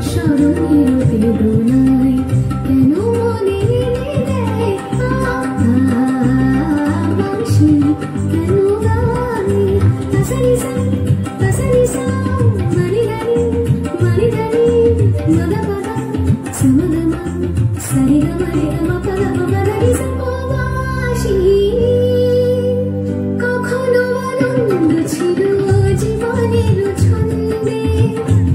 স্মরণের বেদনায় কেন মনে এনে দেয় বাঁশি কেন গায় পাসারিসা পাসারিসা মানি গানি মদা পদা সমগমা সরিগমা রেগমা পদমা মদারিসা বাঁশি কখনো আনন্দ ছিল জীবনের ছন্দে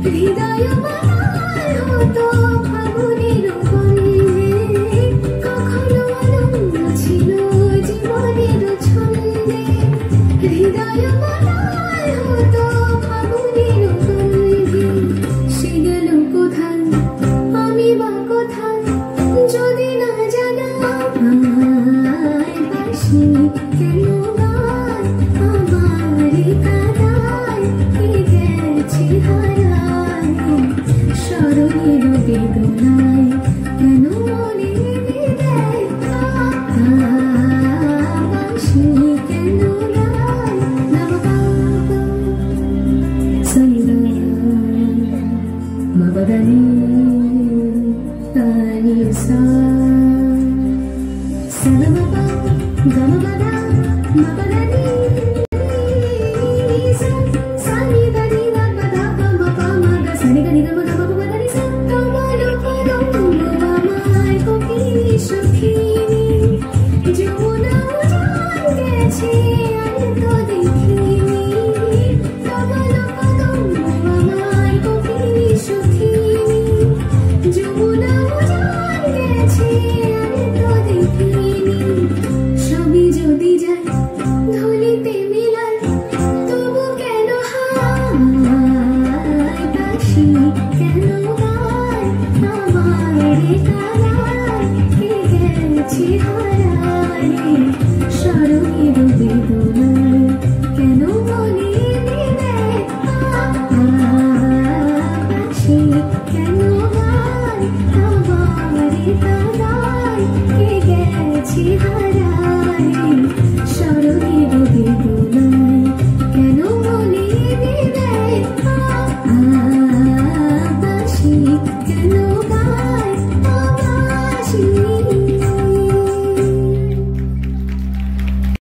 হৃদয় মাতাল হতো ফাগুনের গন্ধে কখনো আনন্দ ছিল জীবনের ছন্দে হৃদয় মাতাল হতো ফাগুনের গন্ধে সে গেল কোথায় আমি বা কোথায় যদি না জানা বাঁশি কেন গায় আমার কাদায় গেছে হারায় স্মরণের বেদনায় কেন মনে এনে দেয় বাঁশি কেন গায় নবকাকা সনিদা মবদানি তানি সা সনমপা গম